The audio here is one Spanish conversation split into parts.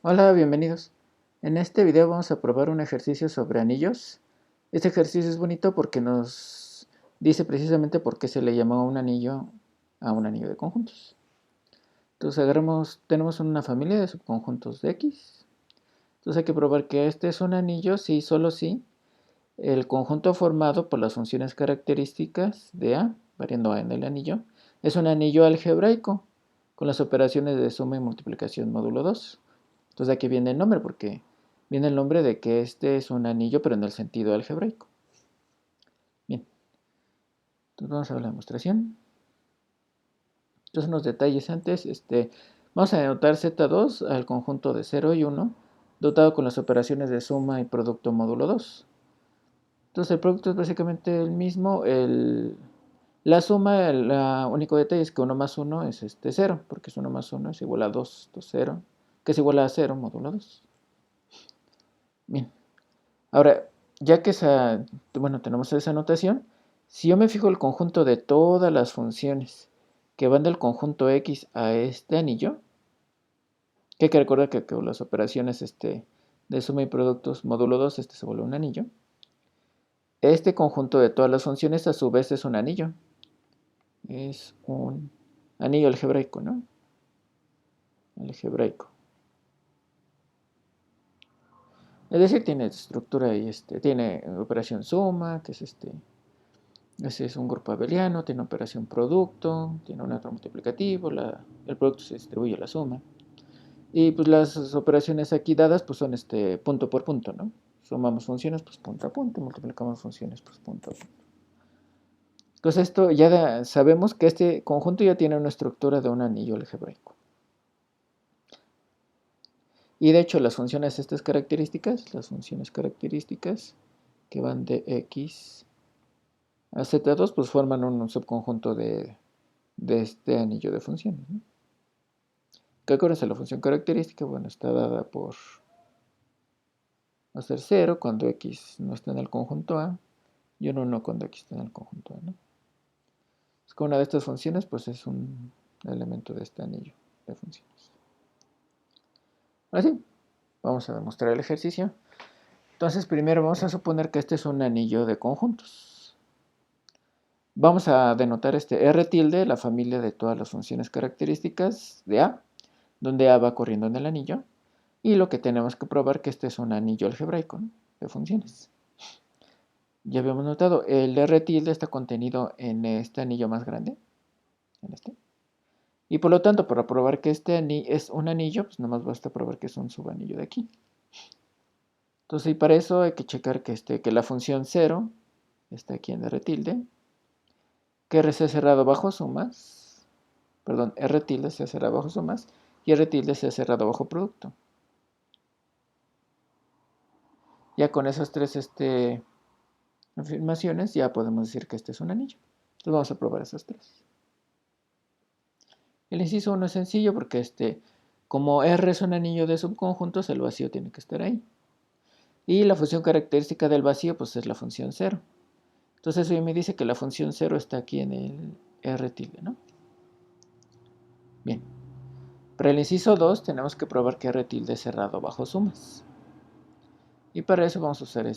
Hola, bienvenidos. En este video vamos a probar un ejercicio sobre anillos. Este ejercicio es bonito porque nos dice precisamente por qué se le llamó un anillo a un anillo de conjuntos. Entonces tenemos una familia de subconjuntos de X. Entonces hay que probar que este es un anillo si solo si el conjunto formado por las funciones características de A, variando A en el anillo, es un anillo algebraico con las operaciones de suma y multiplicación módulo 2. Entonces aquí viene el nombre, porque viene el nombre de que este es un anillo, pero en el sentido algebraico. Bien, entonces vamos a ver la demostración. Entonces unos detalles antes, vamos a denotar Z2 al conjunto de 0 y 1, dotado con las operaciones de suma y producto módulo 2. Entonces el producto es básicamente el mismo, la suma, el único detalle es que 1 más 1 es 0, porque es 1 más 1 es igual a 2, 0, que es igual a 0 módulo 2. Bien. Ahora, ya que tenemos esa notación, si yo me fijo el conjunto de todas las funciones que van del conjunto X a este anillo, que hay que recordar que las operaciones de suma y productos módulo 2, se vuelve un anillo. Este conjunto de todas las funciones a su vez es un anillo. Es un anillo algebraico, ¿no? Algebraico. Es decir, tiene estructura y tiene operación suma, que es ese es un grupo abeliano, tiene operación producto, tiene un otro multiplicativo, el producto se distribuye a la suma. Y pues las operaciones aquí dadas pues son punto por punto, ¿no? Sumamos funciones pues punto a punto, multiplicamos funciones pues punto a punto. Entonces esto ya sabemos que este conjunto ya tiene una estructura de un anillo algebraico. Y de hecho las funciones las funciones características que van de X a Z2 pues forman un subconjunto de este anillo de funciones, ¿no? Que acuérdense, la función característica, bueno, está dada por hacer 0 cuando X no está en el conjunto A y un 1 cuando X está en el conjunto A, ¿no? Es que una de estas funciones pues es un elemento de este anillo de funciones. Ahora sí, vamos a demostrar el ejercicio. Entonces primero vamos a suponer que este es un anillo de conjuntos. Vamos a denotar este R tilde, la familia de todas las funciones características de A, donde A va corriendo en el anillo. Y lo que tenemos que probar que este es un anillo algebraico, ¿no? De funciones. Ya habíamos notado, el R tilde está contenido en este anillo más grande, en este. Y por lo tanto, para probar que este es un anillo, pues nomás basta probar que es un subanillo de aquí. Entonces, y para eso hay que checar que la función 0 está aquí en R tilde, que R sea cerrado bajo sumas, perdón, R tilde sea cerrado bajo sumas, y R tilde sea cerrado bajo producto. Ya con esas tres afirmaciones ya podemos decir que este es un anillo. Entonces vamos a probar esas tres. El inciso 1 es sencillo porque como R es un anillo de subconjuntos, el vacío tiene que estar ahí. Y la función característica del vacío pues es la función 0. Entonces eso me dice que la función 0 está aquí en el R tilde, ¿no? Bien. Para el inciso 2 tenemos que probar que R tilde es cerrado bajo sumas. Y para eso vamos a usar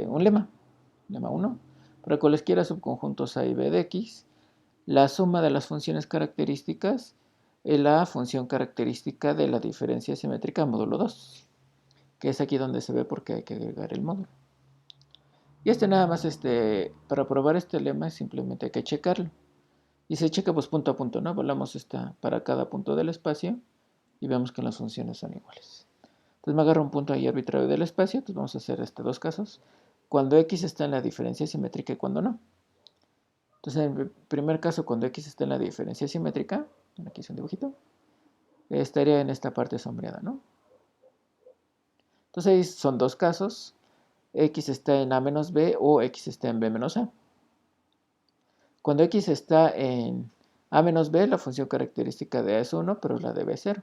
un lema. Lema 1. Para cualesquiera subconjuntos A y B de X, la suma de las funciones características es la función característica de la diferencia simétrica módulo 2, que es aquí donde se ve porque hay que agregar el módulo. Y nada más, para probar este lema simplemente hay que checarlo. Y se checa pues punto a punto, ¿no? Volamos para cada punto del espacio y vemos que las funciones son iguales. Entonces me agarro un punto ahí arbitrario del espacio, entonces vamos a hacer dos casos. Cuando X está en la diferencia simétrica y cuando no. Entonces en el primer caso, cuando X está en la diferencia simétrica, aquí es un dibujito, estaría en esta parte sombreada, ¿no? Entonces ahí son dos casos, X está en A menos B o X está en B menos A. Cuando X está en A menos B, la función característica de A es 1, pero la de B es 0.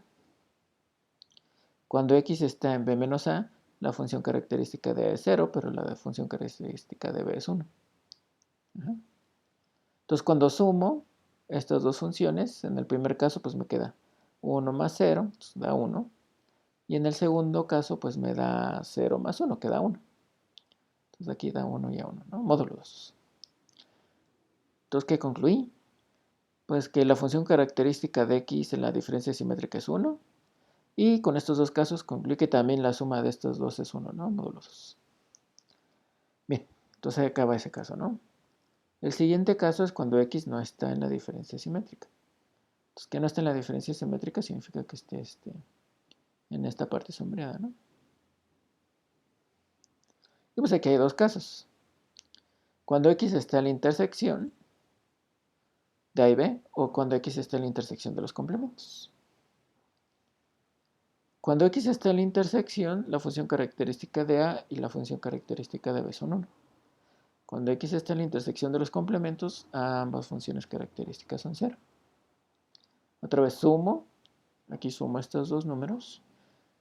Cuando X está en B menos A, la función característica de A es 0, pero la función característica de B es 1. Entonces cuando sumo estas dos funciones, en el primer caso pues me queda 1 más 0, entonces da 1. Y en el segundo caso, pues me da 0 más 1, que da 1. Entonces aquí da 1 y a 1, ¿no? Módulo 2. Entonces, ¿qué concluí? Pues que la función característica de x en la diferencia simétrica es 1. Y con estos dos casos concluí que también la suma de estos dos es 1, ¿no? Módulo 2. Bien, entonces ahí acaba ese caso, ¿no? El siguiente caso es cuando x no está en la diferencia simétrica. Entonces, que no está en la diferencia simétrica significa que esté en esta parte sombreada, ¿no? Y pues aquí hay dos casos. Cuando x está en la intersección de A y B, o cuando x está en la intersección de los complementos. Cuando x está en la intersección, la función característica de A y la función característica de B son 1. Cuando x está en la intersección de los complementos, ambas funciones características son 0. Otra vez sumo, aquí sumo estos dos números.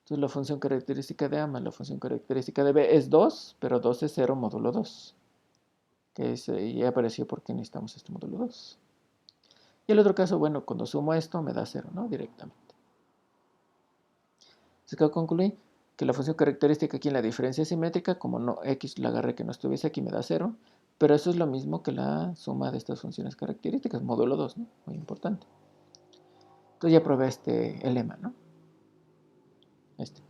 Entonces la función característica de A más la función característica de B es 2, pero 2 es 0 módulo 2. Que ya apareció porque necesitamos este módulo 2. Y el otro caso, bueno, cuando sumo esto me da 0, ¿no? Directamente. Así que concluí que la función característica aquí en la diferencia simétrica, como no, x la agarré que no estuviese aquí, me da 0. Pero eso es lo mismo que la suma de estas funciones características, módulo 2, ¿no? Muy importante. Entonces ya probé el lema, ¿no? Entonces,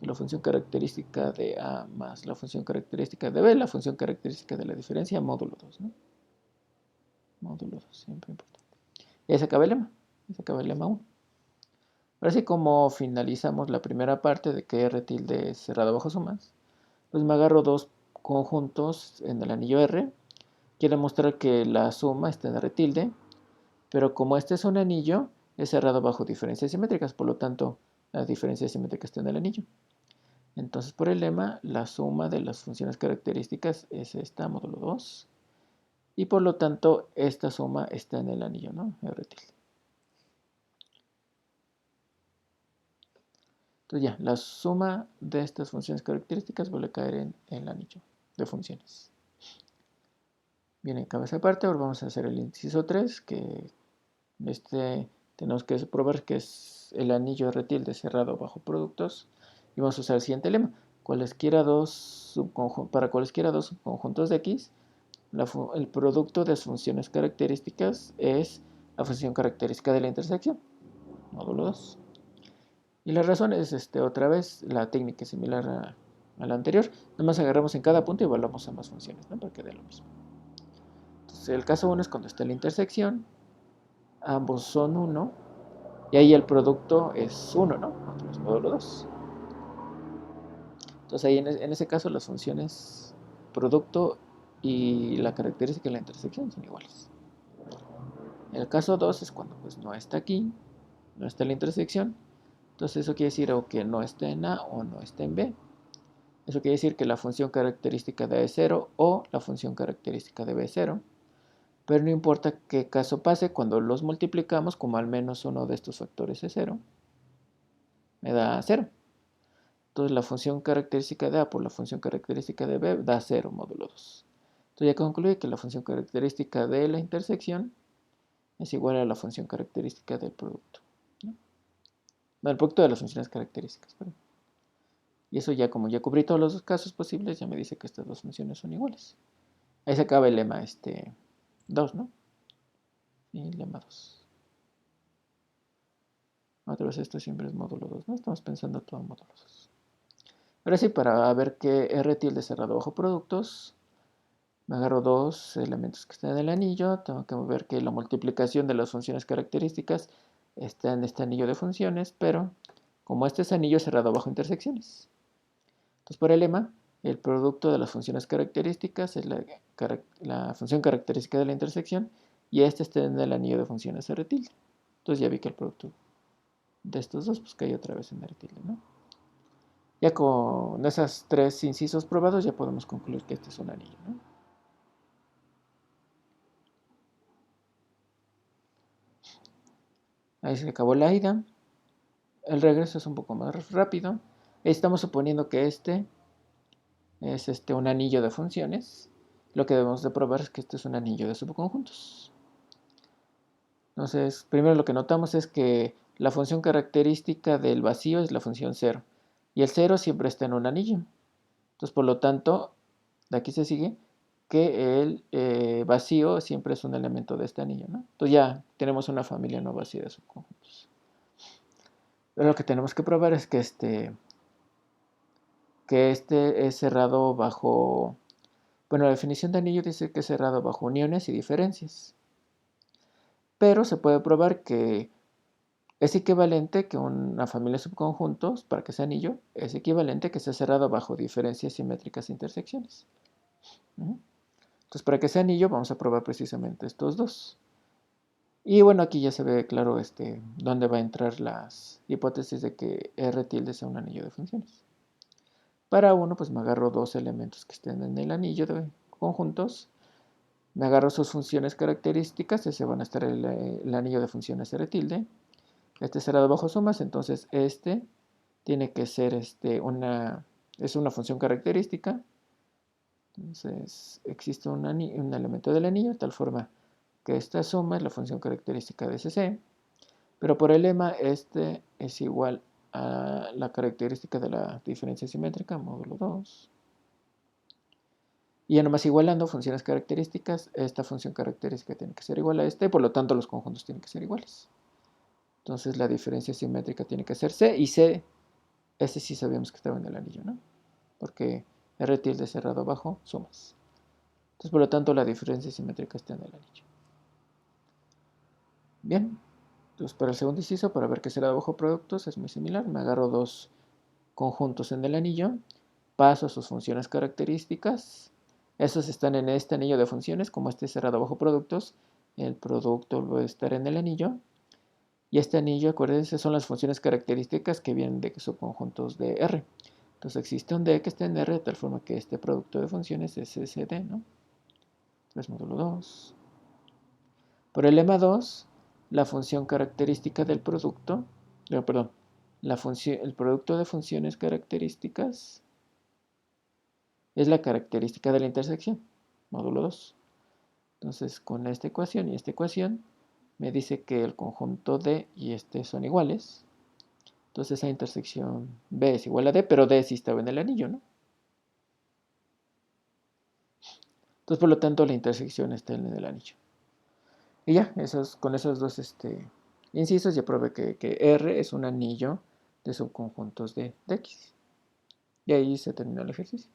la función característica de A más la función característica de B, la función característica de la diferencia, módulo 2, ¿no? Módulo 2, siempre importante. Y ahí se acaba el lema. Ahí se acaba el lema 1. Ahora sí, como finalizamos la primera parte de que R tilde es cerrado bajo sumas, pues me agarro dos conjuntos en el anillo R. Quiero mostrar que la suma está en R tilde, pero como este es un anillo, es cerrado bajo diferencias simétricas, por lo tanto, la diferencia simétrica está en el anillo. Entonces, por el lema, la suma de las funciones características es esta, módulo 2, y por lo tanto, esta suma está en el anillo, ¿no? R tilde. Entonces ya, la suma de estas funciones características vuelve a caer en el anillo de funciones. Bien, en cabeza aparte, ahora vamos a hacer el inciso 3, que tenemos que probar que es el anillo R tilde cerrado bajo productos, y vamos a usar el siguiente lema. Para cualesquiera dos subconjuntos de X, el producto de las funciones características es la función característica de la intersección, módulo 2. Y la razón es, otra vez, la técnica es similar a la anterior. Nada más agarramos en cada punto y evaluamos ambas funciones, ¿no? Para que dé lo mismo. Entonces, el caso 1 es cuando está en la intersección, ambos son 1, y ahí el producto es 1, ¿no? Entonces, módulo 2. Entonces, ahí en ese caso las funciones producto y la característica de la intersección son iguales. El caso 2 es cuando pues no está aquí, no está en la intersección. Entonces eso quiere decir o que no está en A o no está en B. Eso quiere decir que la función característica de A es 0 o la función característica de B es 0. Pero no importa qué caso pase, cuando los multiplicamos, como al menos uno de estos factores es 0, me da 0. Entonces la función característica de A por la función característica de B da 0 módulo 2. Entonces ya concluye que la función característica de la intersección es igual a la función característica del producto, ¿no? El producto de las funciones características, perdón. Y eso ya, como ya cubrí todos los casos posibles, ya me dice que estas dos funciones son iguales. Ahí se acaba el lema 2, ¿no? Y lema 2. Otra vez esto siempre es módulo 2, ¿no? Estamos pensando todo en módulo 2. Ahora sí, para ver que R tilde cerrado bajo productos, me agarro dos elementos que están en el anillo. Tengo que ver que la multiplicación de las funciones características está en este anillo de funciones, pero como este es anillo cerrado bajo intersecciones. Entonces, por el lema, el producto de las funciones características es la función característica de la intersección, y este está en el anillo de funciones R tilde. Entonces ya vi que el producto de estos dos pues cae otra vez en R tilde, ¿no? Ya con esos tres incisos probados ya podemos concluir que este es un anillo, ¿no? Ahí se acabó la ida. El regreso es un poco más rápido. Estamos suponiendo que este es un anillo de funciones. Lo que debemos de probar es que este es un anillo de subconjuntos. Entonces, primero lo que notamos es que la función característica del vacío es la función 0. Y el 0 siempre está en un anillo. Entonces, por lo tanto, de aquí se sigue que el vacío siempre es un elemento de este anillo, ¿no? Entonces ya tenemos una familia no vacía de subconjuntos. Pero lo que tenemos que probar es que este es cerrado bajo... Bueno, la definición de anillo dice que es cerrado bajo uniones y diferencias. Pero se puede probar que es equivalente que una familia de subconjuntos, para que sea anillo, es equivalente que sea cerrado bajo diferencias simétricas e intersecciones. Entonces, para que sea anillo, vamos a probar precisamente estos dos. Y bueno, aquí ya se ve claro dónde va a entrar las hipótesis de que R tilde sea un anillo de funciones. Para uno, pues me agarro dos elementos que estén en el anillo de conjuntos. Me agarro sus funciones características, ese van a estar el anillo de funciones R tilde. Este será de bajo sumas, entonces este tiene que ser es una función característica. Entonces existe un elemento del anillo de tal forma que esta suma es la función característica de SC, pero por el lema este es igual a la característica de la diferencia simétrica, módulo 2. Y ya nomás igualando funciones características, esta función característica tiene que ser igual a esta, y por lo tanto los conjuntos tienen que ser iguales. Entonces la diferencia simétrica tiene que ser C, y C, ese sí sabíamos que estaba en el anillo, ¿no? Porque R tilde cerrado abajo, sumas. Entonces por lo tanto la diferencia simétrica está en el anillo. Bien, entonces para el segundo inciso, para ver qué será de bajo productos, es muy similar. Me agarro dos conjuntos en el anillo, paso a sus funciones características. Esos están en este anillo de funciones, como este es cerrado bajo productos, el producto va a estar en el anillo. Y este anillo, acuérdense, son las funciones características que vienen de subconjuntos de R. Entonces existe un D que está en R de tal forma que este producto de funciones es ese D, ¿no? 3 módulo 2. Por el lema 2, la función característica del producto, perdón, el producto de funciones características es la característica de la intersección, módulo 2. Entonces, con esta ecuación y esta ecuación, me dice que el conjunto D y este son iguales. Entonces, esa intersección B es igual a D, pero D sí estaba en el anillo, ¿no? Entonces, por lo tanto, la intersección está en el anillo. Y ya, con esos dos incisos ya probé que R es un anillo de subconjuntos de X. Y ahí se terminó el ejercicio.